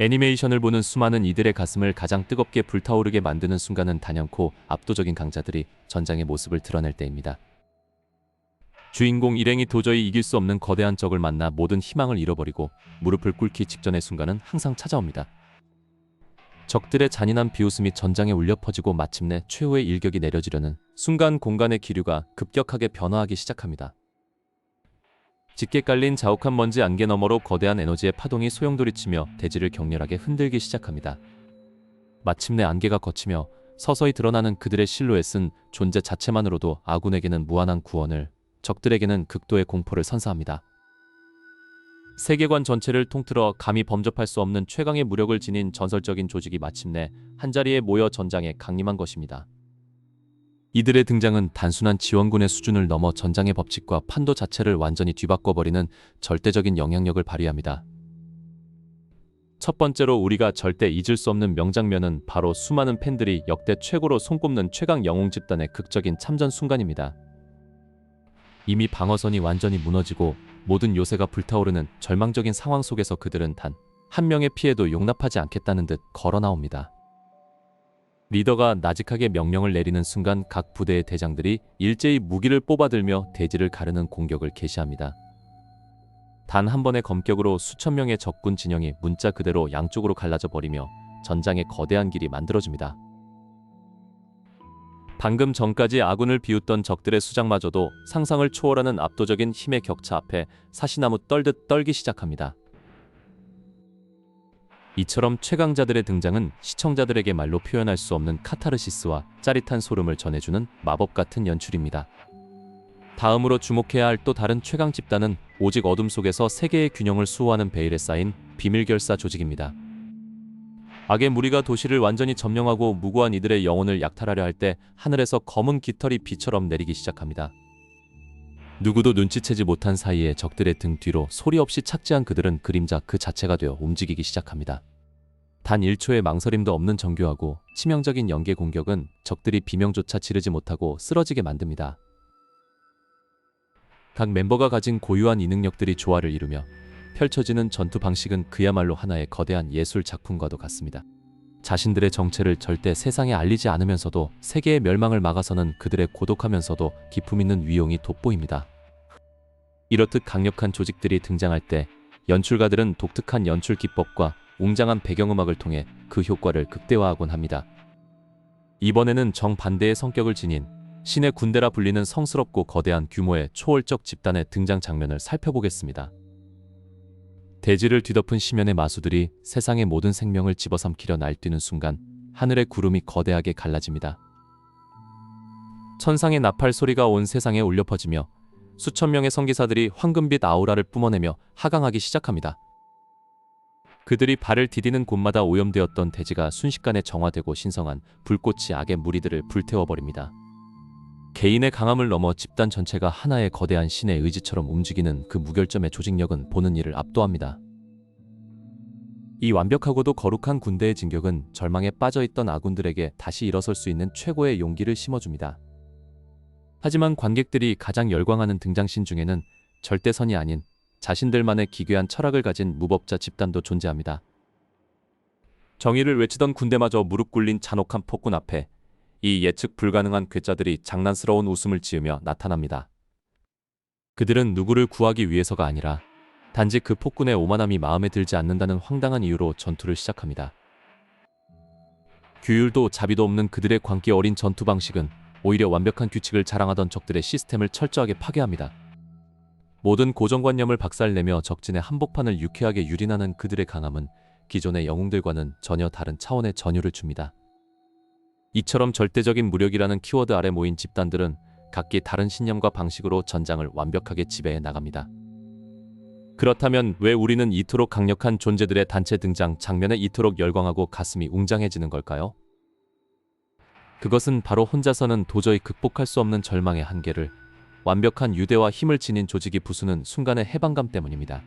애니메이션을 보는 수많은 이들의 가슴을 가장 뜨겁게 불타오르게 만드는 순간은 단연코 압도적인 강자들이 전장의 모습을 드러낼 때입니다. 주인공 일행이 도저히 이길 수 없는 거대한 적을 만나 모든 희망을 잃어버리고 무릎을 꿇기 직전의 순간은 항상 찾아옵니다. 적들의 잔인한 비웃음이 전장에 울려 퍼지고 마침내 최후의 일격이 내려지려는 순간 공간의 기류가 급격하게 변화하기 시작합니다. 짙게 깔린 자욱한 먼지 안개 너머로 거대한 에너지의 파동이 소용돌이치며 대지를 격렬하게 흔들기 시작합니다. 마침내 안개가 걷히며 서서히 드러나는 그들의 실루엣은 존재 자체만으로도 아군에게는 무한한 구원을, 적들에게는 극도의 공포를 선사합니다. 세계관 전체를 통틀어 감히 범접할 수 없는 최강의 무력을 지닌 전설적인 조직이 마침내 한자리에 모여 전장에 강림한 것입니다. 이들의 등장은 단순한 지원군의 수준을 넘어 전장의 법칙과 판도 자체를 완전히 뒤바꿔버리는 절대적인 영향력을 발휘합니다. 첫 번째로 우리가 절대 잊을 수 없는 명장면은 바로 수많은 팬들이 역대 최고로 손꼽는 최강 영웅 집단의 극적인 참전 순간입니다. 이미 방어선이 완전히 무너지고 모든 요새가 불타오르는 절망적인 상황 속에서 그들은 단 한 명의 피해도 용납하지 않겠다는 듯 걸어 나옵니다. 리더가 나직하게 명령을 내리는 순간 각 부대의 대장들이 일제히 무기를 뽑아들며 대지를 가르는 공격을 개시합니다. 단 한 번의 검격으로 수천 명의 적군 진영이 문자 그대로 양쪽으로 갈라져 버리며 전장의 거대한 길이 만들어집니다. 방금 전까지 아군을 비웃던 적들의 수장마저도 상상을 초월하는 압도적인 힘의 격차 앞에 사시나무 떨듯 떨기 시작합니다. 이처럼 최강자들의 등장은 시청자들에게 말로 표현할 수 없는 카타르시스와 짜릿한 소름을 전해주는 마법 같은 연출입니다. 다음으로 주목해야 할 또 다른 최강 집단은 오직 어둠 속에서 세계의 균형을 수호하는 베일에 쌓인 비밀결사 조직입니다. 악의 무리가 도시를 완전히 점령하고 무고한 이들의 영혼을 약탈하려 할 때 하늘에서 검은 깃털이 비처럼 내리기 시작합니다. 누구도 눈치채지 못한 사이에 적들의 등 뒤로 소리 없이 착지한 그들은 그림자 그 자체가 되어 움직이기 시작합니다. 단 1초의 망설임도 없는 정교하고 치명적인 연계 공격은 적들이 비명조차 지르지 못하고 쓰러지게 만듭니다. 각 멤버가 가진 고유한 이 능력들이 조화를 이루며 펼쳐지는 전투 방식은 그야말로 하나의 거대한 예술 작품과도 같습니다. 자신들의 정체를 절대 세상에 알리지 않으면서도 세계의 멸망을 막아서는 그들의 고독하면서도 기품 있는 위용이 돋보입니다. 이렇듯 강력한 조직들이 등장할 때 연출가들은 독특한 연출 기법과 웅장한 배경음악을 통해 그 효과를 극대화하곤 합니다. 이번에는 정반대의 성격을 지닌 신의 군대라 불리는 성스럽고 거대한 규모의 초월적 집단의 등장 장면을 살펴보겠습니다. 대지를 뒤덮은 심연의 마수들이 세상의 모든 생명을 집어삼키려 날뛰는 순간 하늘의 구름이 거대하게 갈라집니다. 천상의 나팔 소리가 온 세상에 울려 퍼지며 수천 명의 성기사들이 황금빛 아우라를 뿜어내며 하강하기 시작합니다. 그들이 발을 디디는 곳마다 오염되었던 대지가 순식간에 정화되고 신성한 불꽃이 악의 무리들을 불태워버립니다. 개인의 강함을 넘어 집단 전체가 하나의 거대한 신의 의지처럼 움직이는 그 무결점의 조직력은 보는 이를 압도합니다. 이 완벽하고도 거룩한 군대의 진격은 절망에 빠져있던 아군들에게 다시 일어설 수 있는 최고의 용기를 심어줍니다. 하지만 관객들이 가장 열광하는 등장신 중에는 절대선이 아닌 자신들만의 기괴한 철학을 가진 무법자 집단도 존재합니다. 정의를 외치던 군대마저 무릎 꿇린 잔혹한 폭군 앞에 이 예측 불가능한 괴짜들이 장난스러운 웃음을 지으며 나타납니다. 그들은 누구를 구하기 위해서가 아니라 단지 그 폭군의 오만함이 마음에 들지 않는다는 황당한 이유로 전투를 시작합니다. 규율도 자비도 없는 그들의 광기 어린 전투 방식은 오히려 완벽한 규칙을 자랑하던 적들의 시스템을 철저하게 파괴합니다. 모든 고정관념을 박살내며 적진의 한복판을 유쾌하게 유린하는 그들의 강함은 기존의 영웅들과는 전혀 다른 차원의 전율을 줍니다. 이처럼 절대적인 무력이라는 키워드 아래 모인 집단들은 각기 다른 신념과 방식으로 전장을 완벽하게 지배해 나갑니다. 그렇다면 왜 우리는 이토록 강력한 존재들의 단체 등장 장면에 이토록 열광하고 가슴이 웅장해지는 걸까요? 그것은 바로 혼자서는 도저히 극복할 수 없는 절망의 한계를 완벽한 유대와 힘을 지닌 조직이 부수는 순간의 해방감 때문입니다.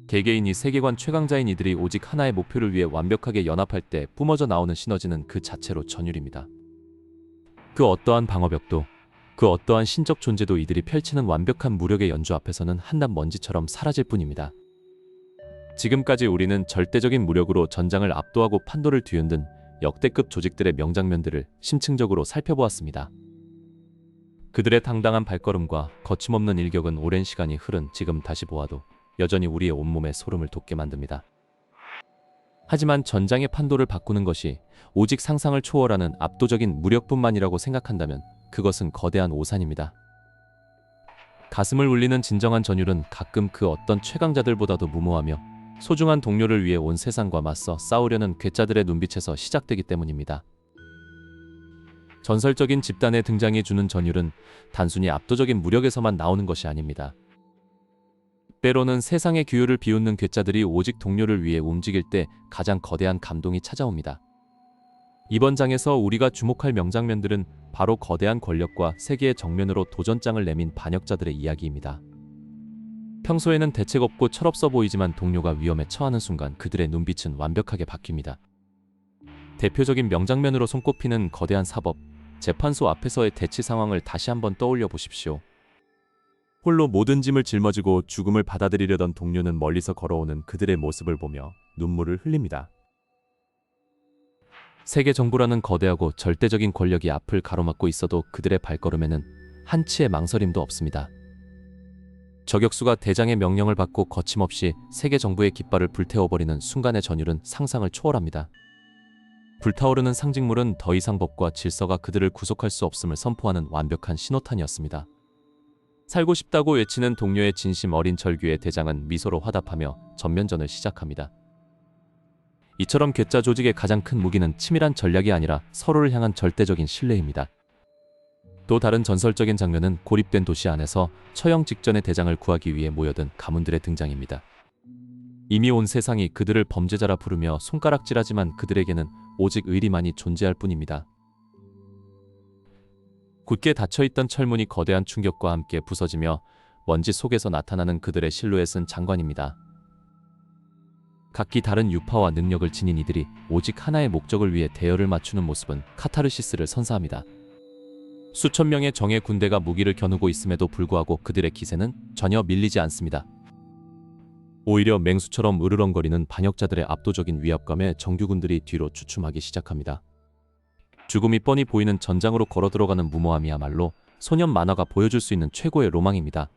개개인이 세계관 최강자인 이들이 오직 하나의 목표를 위해 완벽하게 연합할 때 뿜어져 나오는 시너지는 그 자체로 전율입니다. 그 어떠한 방어벽도, 그 어떠한 신적 존재도 이들이 펼치는 완벽한 무력의 연주 앞에서는 한낱 먼지처럼 사라질 뿐입니다. 지금까지 우리는 절대적인 무력으로 전장을 압도하고 판도를 뒤흔든 역대급 조직들의 명장면들을 심층적으로 살펴보았습니다. 그들의 당당한 발걸음과 거침없는 일격은 오랜 시간이 흐른 지금 다시 보아도 여전히 우리의 온몸에 소름을 돋게 만듭니다. 하지만 전장의 판도를 바꾸는 것이 오직 상상을 초월하는 압도적인 무력뿐만이라고 생각한다면 그것은 거대한 오산입니다. 가슴을 울리는 진정한 전율은 가끔 그 어떤 최강자들보다도 무모하며 소중한 동료를 위해 온 세상과 맞서 싸우려는 괴짜들의 눈빛에서 시작되기 때문입니다. 전설적인 집단의 등장이 주는 전율은 단순히 압도적인 무력에서만 나오는 것이 아닙니다. 때로는 세상의 규율을 비웃는 괴짜들이 오직 동료를 위해 움직일 때 가장 거대한 감동이 찾아옵니다. 이번 장에서 우리가 주목할 명장면들은 바로 거대한 권력과 세계의 정면으로 도전장을 내민 반역자들의 이야기입니다. 평소에는 대책 없고 철없어 보이지만 동료가 위험에 처하는 순간 그들의 눈빛은 완벽하게 바뀝니다. 대표적인 명장면으로 손꼽히는 거대한 사법, 재판소 앞에서의 대치 상황을 다시 한번 떠올려 보십시오. 홀로 모든 짐을 짊어지고 죽음을 받아들이려던 동료는 멀리서 걸어오는 그들의 모습을 보며 눈물을 흘립니다. 세계 정부라는 거대하고 절대적인 권력이 앞을 가로막고 있어도 그들의 발걸음에는 한치의 망설임도 없습니다. 저격수가 대장의 명령을 받고 거침없이 세계 정부의 깃발을 불태워버리는 순간의 전율은 상상을 초월합니다. 불타오르는 상징물은 더 이상 법과 질서가 그들을 구속할 수 없음을 선포하는 완벽한 신호탄이었습니다. 살고 싶다고 외치는 동료의 진심 어린 절규에 대장은 미소로 화답하며 전면전을 시작합니다. 이처럼 괴짜 조직의 가장 큰 무기는 치밀한 전략이 아니라 서로를 향한 절대적인 신뢰입니다. 또 다른 전설적인 장면은 고립된 도시 안에서 처형 직전의 대장을 구하기 위해 모여든 가문들의 등장입니다. 이미 온 세상이 그들을 범죄자라 부르며 손가락질하지만 그들에게는 오직 의리만이 존재할 뿐입니다. 굳게 닫혀있던 철문이 거대한 충격과 함께 부서지며 먼지 속에서 나타나는 그들의 실루엣은 장관입니다. 각기 다른 유파와 능력을 지닌 이들이 오직 하나의 목적을 위해 대열을 맞추는 모습은 카타르시스를 선사합니다. 수천 명의 정예 군대가 무기를 겨누고 있음에도 불구하고 그들의 기세는 전혀 밀리지 않습니다. 오히려 맹수처럼 으르렁거리는 반역자들의 압도적인 위압감에 정규군들이 뒤로 주춤하기 시작합니다. 죽음이 뻔히 보이는 전장으로 걸어 들어가는 무모함이야말로 소년 만화가 보여줄 수 있는 최고의 로망입니다.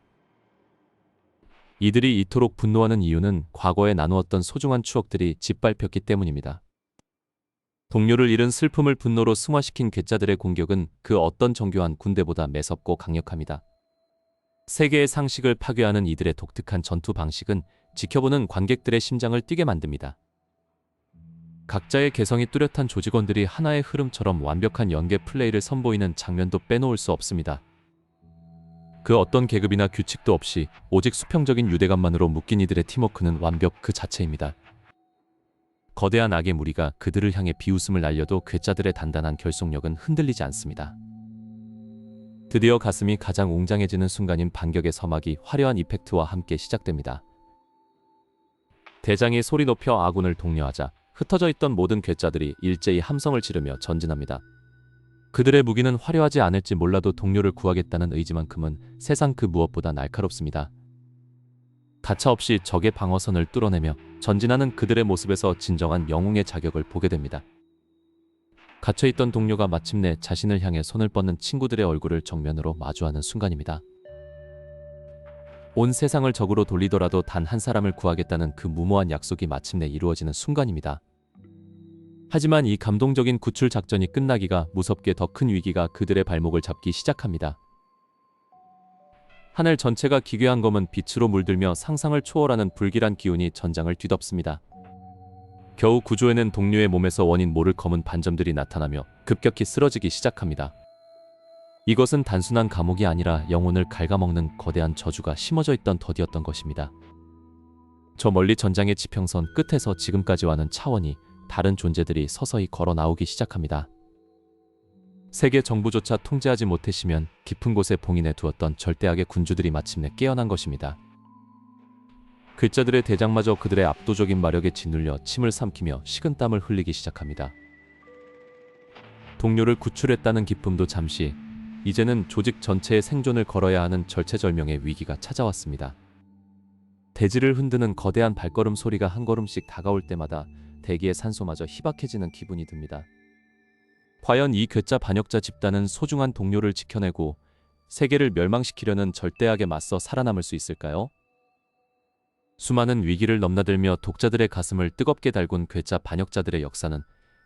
이들이 이토록 분노하는 이유는 과거에 나누었던 소중한 추억들이 짓밟혔기 때문입니다. 동료를 잃은 슬픔을 분노로 승화시킨 괴짜들의 공격은 그 어떤 정교한 군대보다 매섭고 강력합니다. 세계의 상식을 파괴하는 이들의 독특한 전투 방식은 지켜보는 관객들의 심장을 뛰게 만듭니다. 각자의 개성이 뚜렷한 조직원들이 하나의 흐름처럼 완벽한 연계 플레이를 선보이는 장면도 빼놓을 수 없습니다. 그 어떤 계급이나 규칙도 없이 오직 수평적인 유대감만으로 묶인 이들의 팀워크는 완벽 그 자체입니다. 거대한 악의 무리가 그들을 향해 비웃음을 날려도 괴짜들의 단단한 결속력은 흔들리지 않습니다. 드디어 가슴이 가장 웅장해지는 순간인 반격의 서막이 화려한 이펙트와 함께 시작됩니다. 대장이 소리 높여 아군을 독려하자 흩어져 있던 모든 괴짜들이 일제히 함성을 지르며 전진합니다. 그들의 무기는 화려하지 않을지 몰라도 동료를 구하겠다는 의지만큼은 세상 그 무엇보다 날카롭습니다. 가차없이 적의 방어선을 뚫어내며 전진하는 그들의 모습에서 진정한 영웅의 자격을 보게 됩니다. 갇혀있던 동료가 마침내 자신을 향해 손을 뻗는 친구들의 얼굴을 정면으로 마주하는 순간입니다. 온 세상을 적으로 돌리더라도 단 한 사람을 구하겠다는 그 무모한 약속이 마침내 이루어지는 순간입니다. 하지만 이 감동적인 구출 작전이 끝나기가 무섭게 더 큰 위기가 그들의 발목을 잡기 시작합니다. 하늘 전체가 기괴한 검은 빛으로 물들며 상상을 초월하는 불길한 기운이 전장을 뒤덮습니다. 겨우 구조해낸 동료의 몸에서 원인 모를 검은 반점들이 나타나며 급격히 쓰러지기 시작합니다. 이것은 단순한 감옥이 아니라 영혼을 갉아먹는 거대한 저주가 심어져 있던 덫이었던 것입니다. 저 멀리 전장의 지평선 끝에서 지금까지와는 차원이 다른 존재들이 서서히 걸어 나오기 시작합니다. 세계 정부조차 통제하지 못했으면 깊은 곳에 봉인해 두었던 절대악의 군주들이 마침내 깨어난 것입니다. 괴짜들의 대장마저 그들의 압도적인 마력에 짓눌려 침을 삼키며 식은땀을 흘리기 시작합니다. 동료를 구출했다는 기쁨도 잠시, 이제는 조직 전체의 생존을 걸어야 하는 절체절명의 위기가 찾아왔습니다. 대지를 흔드는 거대한 발걸음 소리가 한 걸음씩 다가올 때마다 대기의 산소마저 희박해지는 기분이 듭니다. 과연 이 괴짜 반역자 집단은 소중한 동료를 지켜내고 세계를 멸망시키려는 절대악에 맞서 살아남을 수 있을까요? 수많은 위기를 넘나들며 독자들의 가슴을 뜨겁게 달군 괴짜 반역자들의 역사는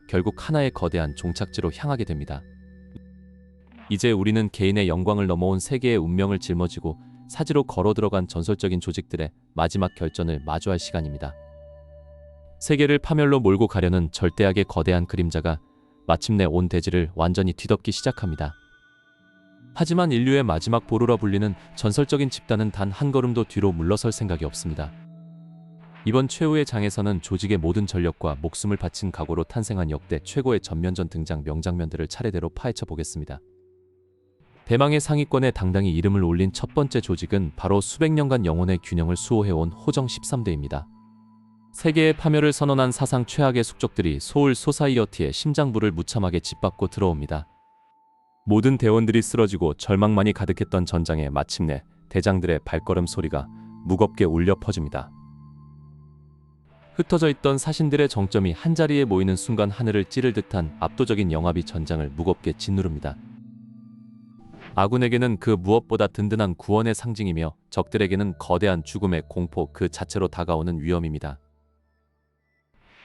결국 하나의 거대한 종착지로 향하게 됩니다. 이제 우리는 개인의 영광을 넘어온 세계의 운명을 짊어지고 사지로 걸어 들어간 전설적인 조직들의 마지막 결전을 마주할 시간입니다. 세계를 파멸로 몰고 가려는 절대악의 거대한 그림자가 마침내 온 대지를 완전히 뒤덮기 시작합니다. 하지만 인류의 마지막 보루라 불리는 전설적인 집단은 단 한 걸음도 뒤로 물러설 생각이 없습니다. 이번 최후의 장에서는 조직의 모든 전력과 목숨을 바친 각오로 탄생한 역대 최고의 전면전 등장 명장면들을 차례대로 파헤쳐 보겠습니다. 대망의 상위권에 당당히 이름을 올린 첫 번째 조직은 바로 수백 년간 영혼의 균형을 수호해온 호정 13대입니다. 세계의 파멸을 선언한 사상 최악의 숙적들이 소울 소사이어티의 심장부를 무참하게 짓밟고 들어옵니다. 모든 대원들이 쓰러지고 절망만이 가득했던 전장에 마침내 대장들의 발걸음 소리가 무겁게 울려 퍼집니다. 흩어져 있던 사신들의 정점이 한자리에 모이는 순간 하늘을 찌를 듯한 압도적인 영합이 전장을 무겁게 짓누릅니다. 아군에게는 그 무엇보다 든든한 구원의 상징이며 적들에게는 거대한 죽음의 공포 그 자체로 다가오는 위험입니다.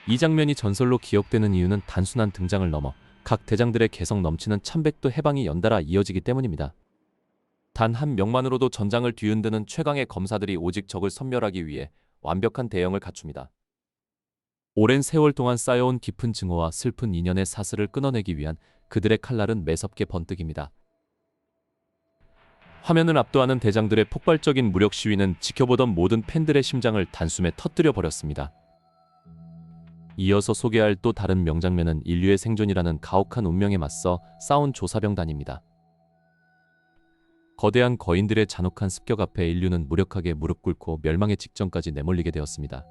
이 장면이 전설로 기억되는 이유는 단순한 등장을 넘어 각 대장들의 개성 넘치는 참백도 해방이 연달아 이어지기 때문입니다. 단 한 명만으로도 전장을 뒤흔드는 최강의 검사들이 오직 적을 섬멸하기 위해 완벽한 대형을 갖춥니다. 오랜 세월 동안 쌓여온 깊은 증오와 슬픈 인연의 사슬을 끊어내기 위한 그들의 칼날은 매섭게 번뜩입니다. 화면을 압도하는 대장들의 폭발적인 무력 시위는 지켜보던 모든 팬들의 심장을 단숨에 터뜨려 버렸습니다. 이어서 소개할 또 다른 명장면은 인류의 생존이라는 가혹한 운명에 맞서 싸운 조사병단입니다. 거대한 거인들의 잔혹한 습격 앞에 인류는 무력하게 무릎 꿇고 멸망의 직전까지 내몰리게 되었습니다.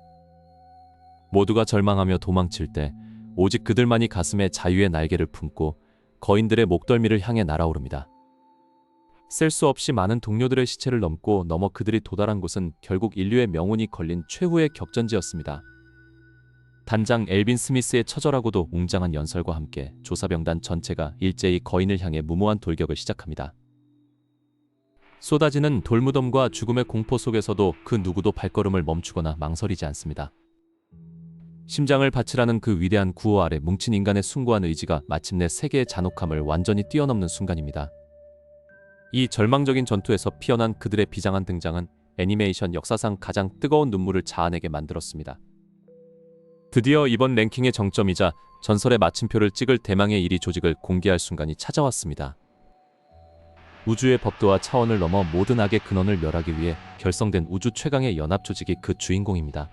모두가 절망하며 도망칠 때 오직 그들만이 가슴에 자유의 날개를 품고 거인들의 목덜미를 향해 날아오릅니다. 셀 수 없이 많은 동료들의 시체를 넘어 그들이 도달한 곳은 결국 인류의 명운이 걸린 최후의 격전지였습니다. 단장 엘빈 스미스의 처절하고도 웅장한 연설과 함께 조사병단 전체가 일제히 거인을 향해 무모한 돌격을 시작합니다. 쏟아지는 돌무덤과 죽음의 공포 속에서도 그 누구도 발걸음을 멈추거나 망설이지 않습니다. 심장을 바치라는 그 위대한 구호 아래 뭉친 인간의 숭고한 의지가 마침내 세계의 잔혹함을 완전히 뛰어넘는 순간입니다. 이 절망적인 전투에서 피어난 그들의 비장한 등장은 애니메이션 역사상 가장 뜨거운 눈물을 자아내게 만들었습니다. 드디어 이번 랭킹의 정점이자 전설의 마침표를 찍을 대망의 1위 조직을 공개할 순간이 찾아왔습니다. 우주의 법도와 차원을 넘어 모든 악의 근원을 멸하기 위해 결성된 우주 최강의 연합 조직이 그 주인공입니다.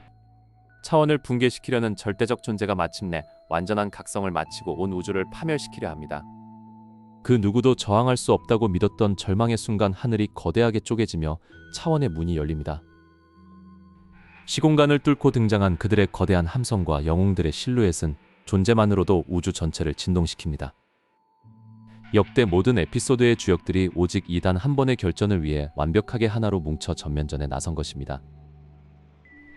차원을 붕괴시키려는 절대적 존재가 마침내 완전한 각성을 마치고 온 우주를 파멸시키려 합니다. 그 누구도 저항할 수 없다고 믿었던 절망의 순간 하늘이 거대하게 쪼개지며 차원의 문이 열립니다. 시공간을 뚫고 등장한 그들의 거대한 함성과 영웅들의 실루엣은 존재만으로도 우주 전체를 진동시킵니다. 역대 모든 에피소드의 주역들이 오직 이 단 한 번의 결전을 위해 완벽하게 하나로 뭉쳐 전면전에 나선 것입니다.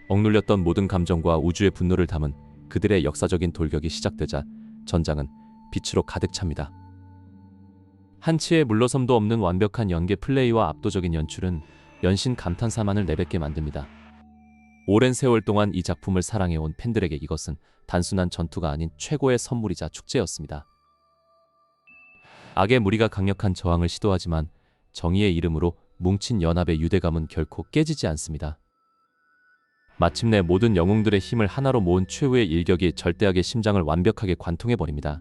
억눌렸던 모든 감정과 우주의 분노를 담은 그들의 역사적인 돌격이 시작되자 전장은 빛으로 가득 찹니다. 한치의 물러섬도 없는 완벽한 연계 플레이와 압도적인 연출은 연신 감탄사만을 내뱉게 만듭니다. 오랜 세월 동안 이 작품을 사랑해온 팬들에게 이것은 단순한 전투가 아닌 최고의 선물이자 축제였습니다. 악의 무리가 강력한 저항을 시도하지만 정의의 이름으로 뭉친 연합의 유대감은 결코 깨지지 않습니다. 마침내 모든 영웅들의 힘을 하나로 모은 최후의 일격이 절대악의 심장을 완벽하게 관통해버립니다.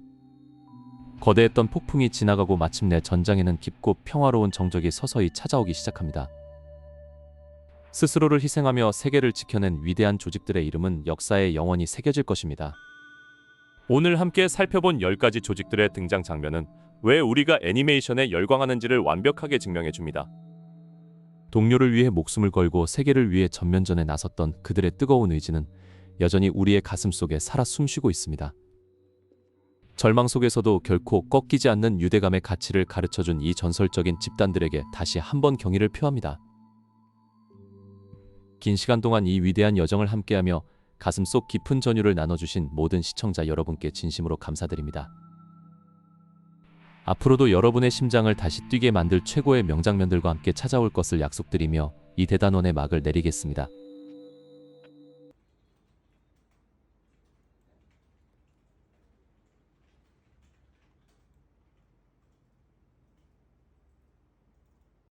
거대했던 폭풍이 지나가고 마침내 전장에는 깊고 평화로운 정적이 서서히 찾아오기 시작합니다. 스스로를 희생하며 세계를 지켜낸 위대한 조직들의 이름은 역사에 영원히 새겨질 것입니다. 오늘 함께 살펴본 10가지 조직들의 등장 장면은 왜 우리가 애니메이션에 열광하는지를 완벽하게 증명해줍니다. 동료를 위해 목숨을 걸고 세계를 위해 전면전에 나섰던 그들의 뜨거운 의지는 여전히 우리의 가슴 속에 살아 숨쉬고 있습니다. 절망 속에서도 결코 꺾이지 않는 유대감의 가치를 가르쳐준 이 전설적인 집단들에게 다시 한번 경의를 표합니다. 긴 시간 동안 이 위대한 여정을 함께하며 가슴 속 깊은 전율을 나눠주신 모든 시청자 여러분께 진심으로 감사드립니다. 앞으로도 여러분의 심장을 다시 뛰게 만들 최고의 명장면들과 함께 찾아올 것을 약속드리며 이 대단원의 막을 내리겠습니다.